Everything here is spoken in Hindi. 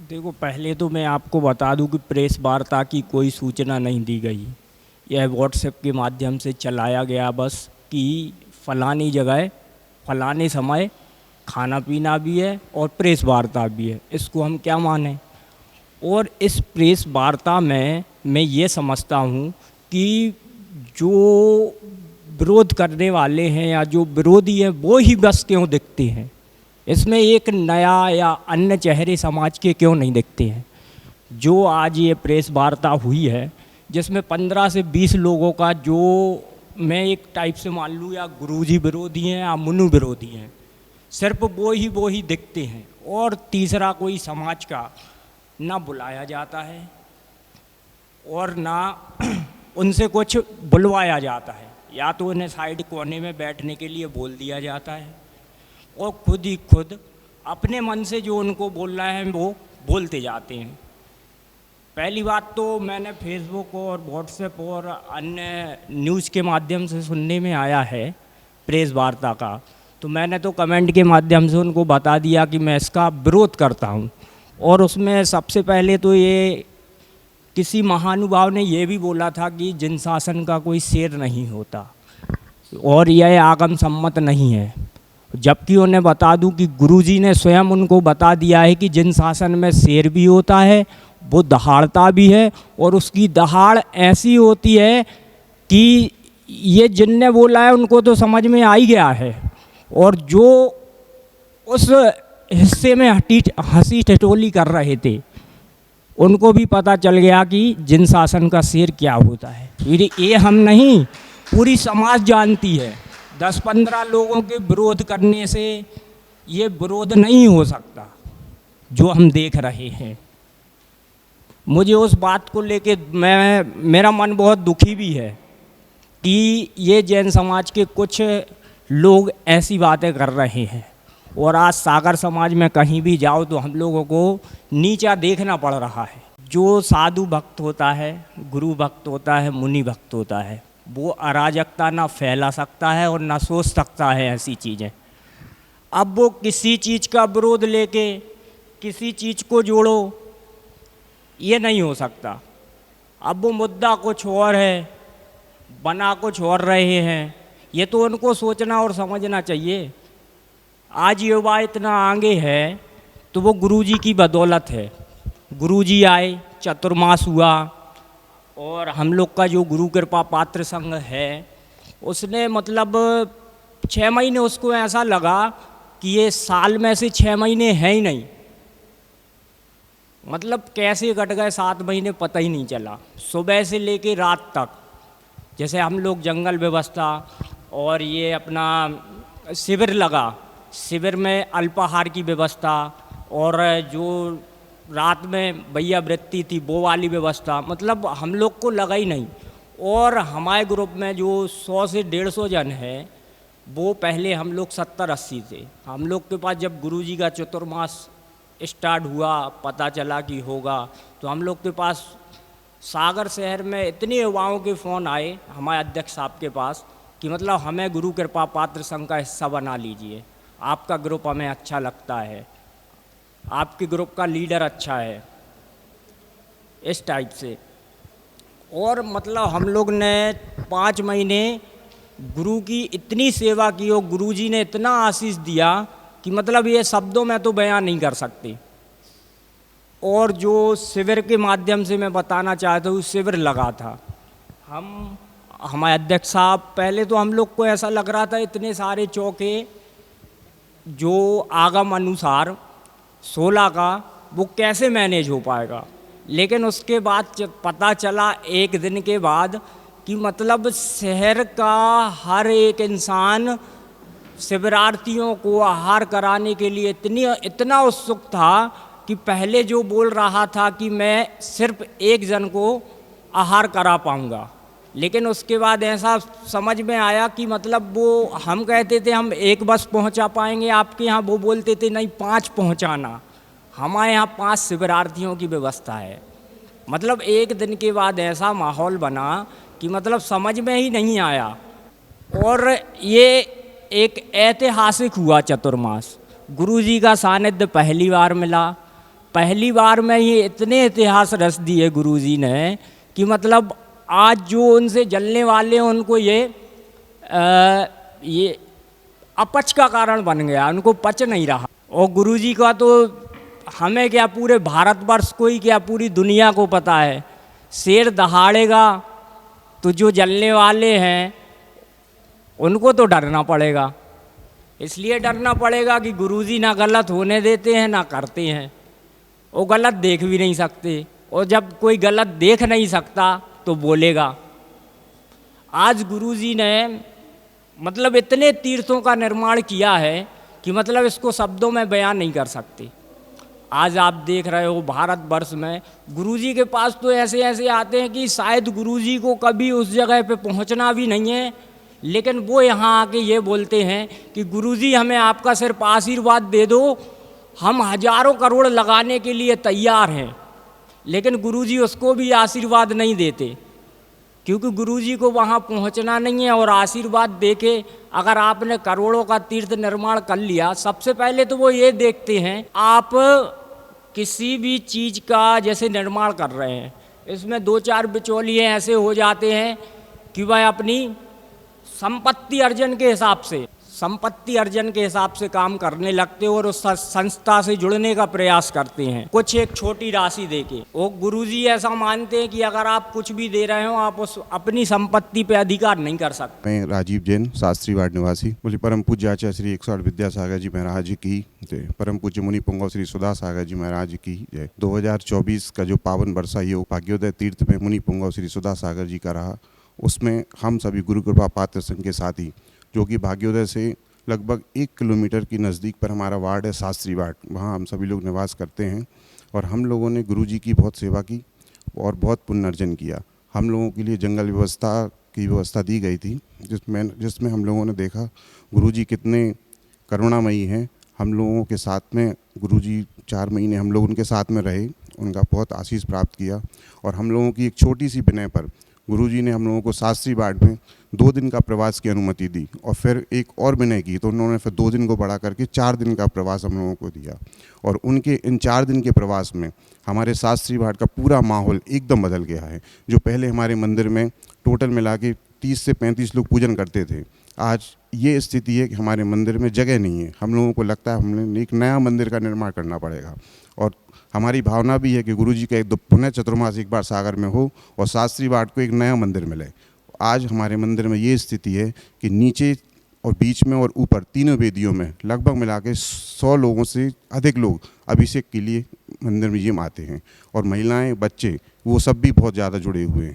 देखो, पहले तो मैं आपको बता दूं कि प्रेस वार्ता की कोई सूचना नहीं दी गई। यह व्हाट्सएप के माध्यम से चलाया गया बस कि फलानी जगह फलाने समय खाना पीना भी है और प्रेस वार्ता भी है। इसको हम क्या मानें? और इस प्रेस वार्ता में मैं ये समझता हूँ कि जो विरोध करने वाले हैं या जो विरोधी हैं वो ही बस क्यों दिखते हैं। इसमें एक नया या अन्य चेहरे समाज के क्यों नहीं दिखते हैं। जो आज ये प्रेस वार्ता हुई है जिसमें 15 से 20 लोगों का, जो मैं एक टाइप से मान लूँ या गुरुजी विरोधी हैं या मुनु विरोधी हैं, सिर्फ वो ही दिखते हैं। और तीसरा कोई समाज का ना बुलाया जाता है और ना उनसे कुछ बुलवाया जाता है। या तो उन्हें साइड कोने में बैठने के लिए बोल दिया जाता है और खुद ही खुद अपने मन से जो उनको बोलना है वो बोलते जाते हैं। पहली बात तो मैंने फेसबुक और व्हाट्सएप और अन्य न्यूज़ के माध्यम से सुनने में आया है प्रेस वार्ता का, तो मैंने तो कमेंट के माध्यम से उनको बता दिया कि मैं इसका विरोध करता हूँ। और उसमें सबसे पहले तो ये किसी महानुभाव ने ये भी बोला था कि जिन शासन का कोई शेर नहीं होता और यह आगम सम्मत नहीं है। जबकि उन्हें बता दूं कि गुरुजी ने स्वयं उनको बता दिया है कि जिन शासन में शेर भी होता है वो दहाड़ता भी है, और उसकी दहाड़ ऐसी होती है कि ये जिनने बोला है उनको तो समझ में आ ही गया है, और जो उस हिस्से में हंसी ठिठोली कर रहे थे उनको भी पता चल गया कि जिन शासन का शेर क्या होता है। फिर ये हम नहीं, पूरी समाज जानती है। 10-15 लोगों के विरोध करने से ये विरोध नहीं हो सकता जो हम देख रहे हैं। मुझे उस बात को लेके मेरा मन बहुत दुखी भी है कि ये जैन समाज के कुछ लोग ऐसी बातें कर रहे हैं। और आज सागर समाज में कहीं भी जाओ तो हम लोगों को नीचा देखना पड़ रहा है। जो साधु भक्त होता है, गुरु भक्त होता है, मुनि भक्त होता है, वो अराजकता ना फैला सकता है और ना सोच सकता है ऐसी चीज़ें। अब वो किसी चीज़ का विरोध लेके किसी चीज़ को जोड़ो, ये नहीं हो सकता। अब वो मुद्दा कुछ और है, बना कुछ और रहे हैं, ये तो उनको सोचना और समझना चाहिए। आज युवा इतना आगे है तो वो गुरुजी की बदौलत है। गुरुजी आए, चतुर्मास हुआ, और हम लोग का जो गुरु कृपा पात्र संघ है उसने मतलब 6 महीने उसको ऐसा लगा कि ये साल में से 6 महीने हैं ही नहीं। मतलब कैसे कट गए 7 महीने पता ही नहीं चला, सुबह से लेके रात तक। जैसे हम लोग जंगल व्यवस्था और ये अपना शिविर लगा, शिविर में अल्पाहार की व्यवस्था और जो रात में भैया वृत्ति थी वो वाली व्यवस्था, मतलब हम लोग को लगा ही नहीं। और हमारे ग्रुप में जो 100 से 150 जन है वो पहले हम लोग 70-80 थे। हम लोग के पास जब गुरुजी का चतुर्मास स्टार्ट हुआ, पता चला कि होगा, तो हम लोग के पास सागर शहर में इतने युवाओं के फ़ोन आए हमारे अध्यक्ष साहब के पास कि मतलब हमें गुरु कृपा पात्र संघ का हिस्सा बना लीजिए, आपका ग्रुप हमें अच्छा लगता है, आपके ग्रुप का लीडर अच्छा है, इस टाइप से। और मतलब हम लोग ने 5 महीने गुरु की इतनी सेवा की और गुरुजी ने इतना आशीष दिया कि मतलब ये शब्दों में तो बयान नहीं कर सकते। और जो शिविर के माध्यम से मैं बताना चाहता हूँ, शिविर लगा था, हमारे अध्यक्ष साहब, पहले तो हम लोग को ऐसा लग रहा था इतने सारे चौके जो आगम अनुसार 16 का वो कैसे मैनेज हो पाएगा। लेकिन उसके बाद जब पता चला एक दिन के बाद कि मतलब शहर का हर एक इंसान शिविरार्थियों को आहार कराने के लिए इतना उत्सुक था कि पहले जो बोल रहा था कि मैं सिर्फ एक जन को आहार करा पाऊँगा, लेकिन उसके बाद ऐसा समझ में आया कि मतलब वो हम कहते थे हम 1 बस पहुंचा पाएंगे आपके यहाँ, वो बोलते थे नहीं 5 पहुंचाना। हमारे यहाँ 5 शिविरार्थियों की व्यवस्था है। मतलब एक दिन के बाद ऐसा माहौल बना कि मतलब समझ में ही नहीं आया। और ये एक ऐतिहासिक हुआ चतुर्मास। गुरुजी का सानिध्य पहली बार मिला, पहली बार में ये इतने इतिहास रच दिए गुरुजी ने कि मतलब आज जो उनसे जलने वाले हैं उनको ये अपच का कारण बन गया, उनको पच नहीं रहा। और गुरुजी का तो हमें क्या, पूरे भारतवर्ष को ही क्या, पूरी दुनिया को पता है, शेर दहाड़ेगा तो जो जलने वाले हैं उनको तो डरना पड़ेगा। इसलिए डरना पड़ेगा कि गुरुजी ना गलत होने देते हैं ना करते हैं, वो गलत देख भी नहीं सकते, और जब कोई गलत देख नहीं सकता तो बोलेगा। आज गुरुजी ने मतलब इतने तीर्थों का निर्माण किया है कि मतलब इसको शब्दों में बयान नहीं कर सकते। आज आप देख रहे हो भारतवर्ष में गुरुजी के पास तो ऐसे ऐसे आते हैं कि शायद गुरुजी को कभी उस जगह पे पहुंचना भी नहीं है, लेकिन वो यहाँ आके ये बोलते हैं कि गुरुजी हमें आपका सिर्फ आशीर्वाद दे दो, हम हजारों करोड़ लगाने के लिए तैयार हैं। लेकिन गुरुजी उसको भी आशीर्वाद नहीं देते, क्योंकि गुरुजी को वहाँ पहुँचना नहीं है। और आशीर्वाद देके अगर आपने करोड़ों का तीर्थ निर्माण कर लिया, सबसे पहले तो वो ये देखते हैं आप किसी भी चीज़ का जैसे निर्माण कर रहे हैं, इसमें दो चार बिचौलिए ऐसे हो जाते हैं कि वह अपनी संपत्ति अर्जन के हिसाब से काम करने लगते और उस संस्था से जुड़ने का प्रयास करते हैं, कुछ एक छोटी राशि देके। वो गुरुजी ऐसा मानते हैं कि अगर आप कुछ भी दे रहे हो, आप उस अपनी संपत्ति पे अधिकार नहीं कर सकते। मैं राजीव जैन, शास्त्री वार्ड निवासी। बोले परम पूज्य आचार्य श्री 108 विद्यासागर जी महाराज की जय। परम पूज्य मुनि पुंगव श्री सुधा सागर जी महाराज की जय। 2024 का जो पावन वर्षा ये भाग्योदय तीर्थ में मुनि पुंगव श्री सुधा सागर जी का रहा, उसमें हम सभी गुरु कृपा पात्र संघ के साथी, जो कि भाग्योदय से लगभग 1 किलोमीटर की नज़दीक पर हमारा वार्ड है, शास्त्री वार्ड, वहाँ हम सभी लोग निवास करते हैं। और हम लोगों ने गुरुजी की बहुत सेवा की और बहुत पुण्य अर्जन किया। हम लोगों के लिए जंगल की व्यवस्था दी गई थी, जिसमें हम लोगों ने देखा गुरुजी कितने करुणामयी हैं। हम लोगों के साथ में गुरुजी 4 महीने हम लोग उनके साथ में रहे, उनका बहुत आशीष प्राप्त किया। और हम लोगों की एक छोटी सी विनय पर गुरुजी ने हम लोगों को शास्त्री वार्ड में 2 दिन का प्रवास की अनुमति दी, और फिर एक और विनय की तो उन्होंने फिर 2 दिन को बढ़ा करके 4 दिन का प्रवास हम लोगों को दिया। और उनके इन 4 दिन के प्रवास में हमारे शास्त्री वार्ड का पूरा माहौल एकदम बदल गया है। जो पहले हमारे मंदिर में टोटल मिला के 30 से 35 लोग पूजन करते थे, आज ये स्थिति है कि हमारे मंदिर में जगह नहीं है। हम लोगों को लगता है हमने एक नया मंदिर का निर्माण करना पड़ेगा। और हमारी भावना भी है कि गुरुजी का एक पुण्य चतुर्मास एक बार सागर में हो और शास्त्री वार्ड को एक नया मंदिर मिले। आज हमारे मंदिर में ये स्थिति है कि नीचे और बीच में और ऊपर तीनों वेदियों में लगभग मिला के 100 लोगों से अधिक लोग अभिषेक के लिए मंदिर में ये आते हैं। और महिलाएं, बच्चे, वो सब भी बहुत ज़्यादा जुड़े हुए हैं।